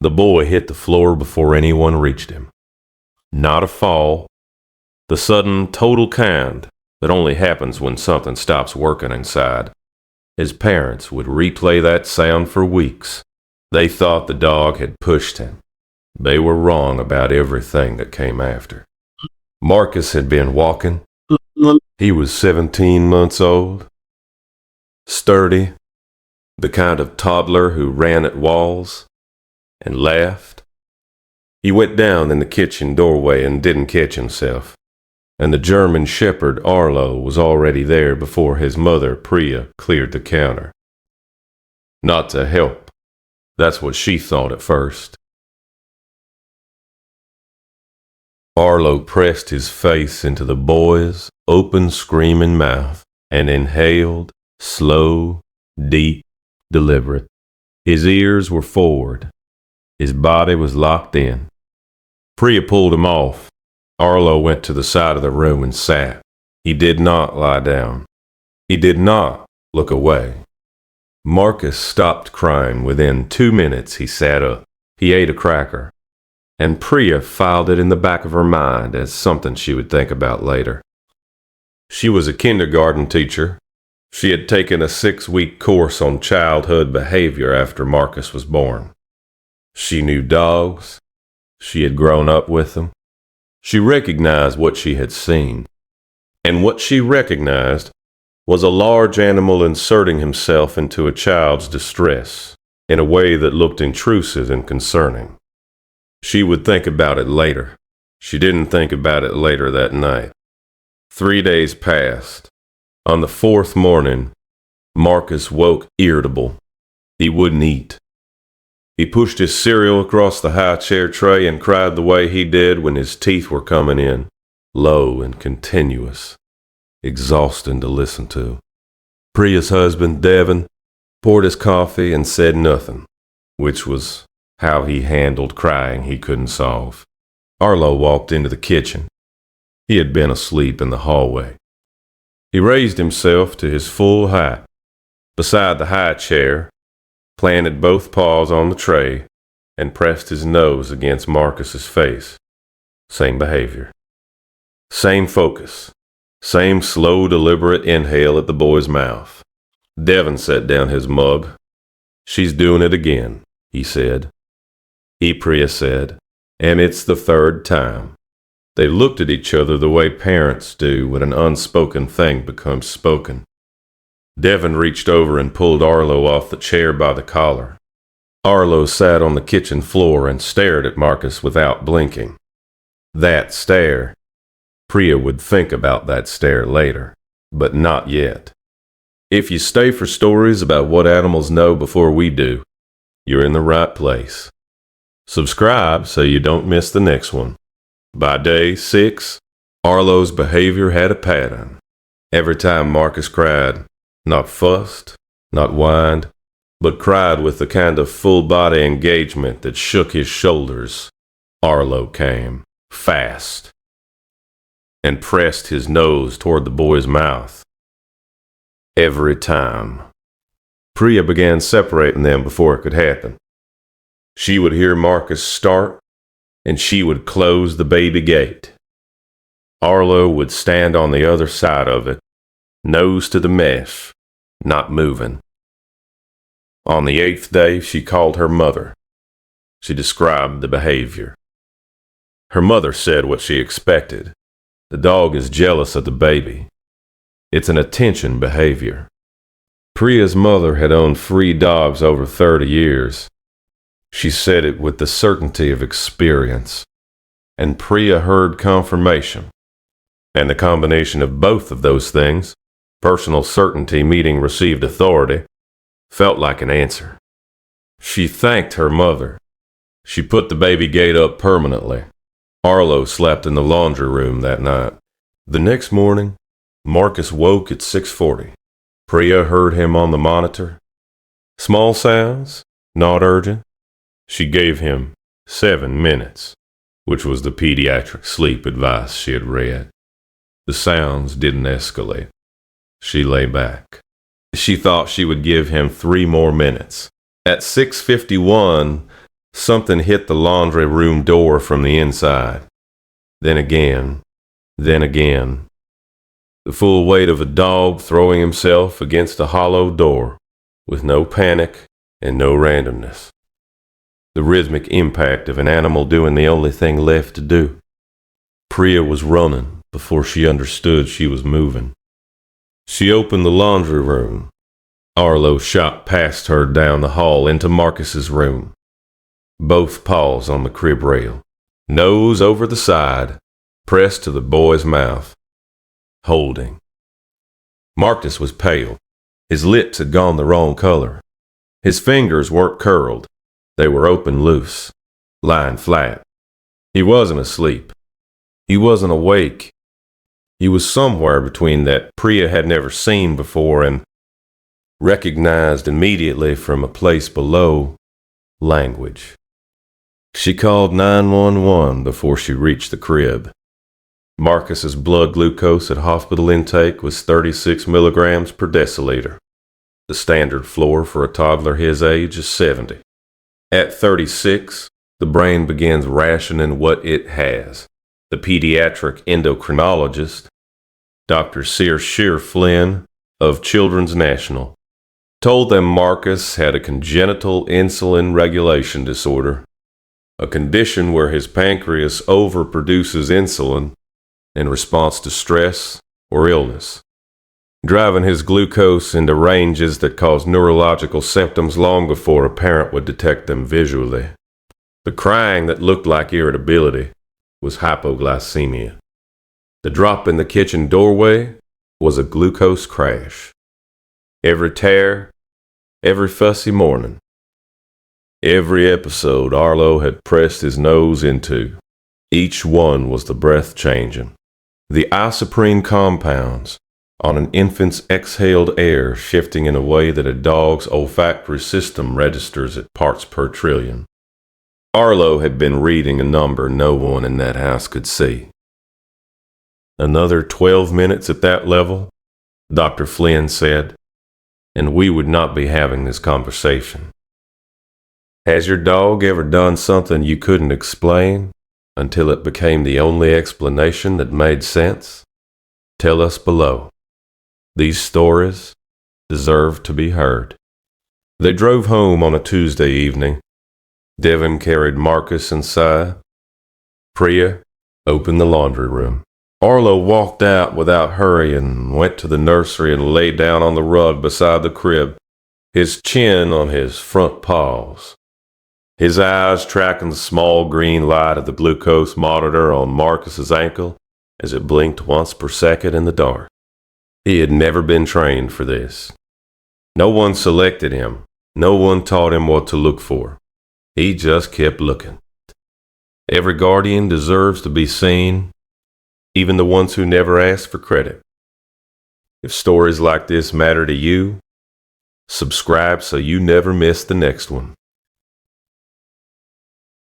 The boy hit the floor before anyone reached him. Not a fall. The sudden, total kind that only happens when something stops working inside. His parents would replay that sound for weeks. They thought the dog had pushed him. They were wrong about everything that came after. Marcus had been walking. He was 17 months old. Sturdy. The kind of toddler who ran at walls and laughed. He went down in the kitchen doorway and didn't catch himself. And the German shepherd Arlo was already there before his mother Priya cleared the counter. Not to help. That's what she thought at first. Arlo pressed his face into the boy's open, screaming mouth and inhaled, slow, deep, deliberate. His ears were forward. His body was locked in. Priya pulled him off. Arlo went to the side of the room and sat. He did not lie down. He did not look away. Marcus stopped crying. Within 2 minutes, he sat up. He ate a cracker. And Priya filed it in the back of her mind as something she would think about later. She was a kindergarten teacher. She had taken a 6-week course on childhood behavior after Marcus was born. She knew dogs. She had grown up with them. She recognized what she had seen. And what she recognized was a large animal inserting himself into a child's distress in a way that looked intrusive and concerning. She would think about it later. She didn't think about it later that night. 3 days passed. On the 4th morning, Marcus woke irritable. He wouldn't eat. He pushed his cereal across the high chair tray and cried the way he did when his teeth were coming in, low and continuous, exhausting to listen to. Priya's husband, Devin, poured his coffee and said nothing, which was how he handled crying he couldn't solve. Arlo walked into the kitchen. He had been asleep in the hallway. He raised himself to his full height. Beside the high chair, planted both paws on the tray, and pressed his nose against Marcus's face. Same behavior. Same focus. Same slow, deliberate inhale at the boy's mouth. Devin set down his mug. "She's doing it again," he said. Priya said, "And it's the 3rd time." They looked at each other the way parents do when an unspoken thing becomes spoken. Devin reached over and pulled Arlo off the chair by the collar. Arlo sat on the kitchen floor and stared at Marcus without blinking. That stare. Priya would think about that stare later, but not yet. If you stay for stories about what animals know before we do, you're in the right place. Subscribe so you don't miss the next one. By day 6, Arlo's behavior had a pattern. Every time Marcus cried, not fussed, not whined, but cried with the kind of full-body engagement that shook his shoulders, Arlo came, fast, and pressed his nose toward the boy's mouth. Every time. Priya began separating them before it could happen. She would hear Marcus start, and she would close the baby gate. Arlo would stand on the other side of it, nose to the mesh, not moving. On the 8th day, she called her mother. She described the behavior. Her mother said what she expected. The dog is jealous of the baby. It's an attention behavior. Priya's mother had owned 3 dogs over 30 years. She said it with the certainty of experience. And Priya heard confirmation. And the combination of both of those things, personal certainty meeting received authority, felt like an answer. She thanked her mother. She put the baby gate up permanently. Arlo slept in the laundry room that night. The next morning, Marcus woke at 6:40. Priya heard him on the monitor. Small sounds, not urgent. She gave him 7 minutes, which was the pediatric sleep advice she had read. The sounds didn't escalate. She lay back. She thought she would give him 3 more minutes. At 6:51, Something hit the laundry room door from the inside. Then again. The full weight of a dog throwing himself against a hollow door, with no panic and no randomness. The rhythmic impact of an animal doing the only thing left to do. Priya was running before she understood she was moving. She opened the laundry room. Arlo shot past her down the hall into Marcus's room. Both paws on the crib rail, nose over the side, pressed to the boy's mouth. Holding. Marcus was pale. His lips had gone the wrong color. His fingers weren't curled. They were open loose, lying flat. He wasn't asleep. He wasn't awake. He was somewhere between that Priya had never seen before and recognized immediately from a place below, language. She called 911 before she reached the crib. Marcus's blood glucose at hospital intake was 36 milligrams per deciliter. The standard floor for a toddler his age is 70. At 36, the brain begins rationing what it has. The pediatric endocrinologist, Dr. Shear Flynn of Children's National, told them Marcus had a congenital insulin regulation disorder, a condition where his pancreas overproduces insulin in response to stress or illness, driving his glucose into ranges that cause neurological symptoms long before a parent would detect them visually. The crying that looked like irritability was hypoglycemia. The drop in the kitchen doorway was a glucose crash. Every tear, every fussy morning, every episode Arlo had pressed his nose into, each one was the breath-changing. The isoprene compounds on an infant's exhaled air shifting in a way that a dog's olfactory system registers at parts per trillion. Arlo had been reading a number no one in that house could see. Another 12 minutes at that level, Dr. Flynn said, and we would not be having this conversation. Has your dog ever done something you couldn't explain until it became the only explanation that made sense? Tell us below. These stories deserve to be heard. They drove home on a Tuesday evening. Devin carried Marcus inside. Priya opened the laundry room. Arlo walked out without hurry and went to the nursery and lay down on the rug beside the crib, his chin on his front paws. His eyes tracking the small green light of the glucose monitor on Marcus's ankle as it blinked once per second in the dark. He had never been trained for this. No one selected him. No one taught him what to look for. He just kept looking. Every guardian deserves to be seen, even the ones who never ask for credit. If stories like this matter to you, subscribe so you never miss the next one.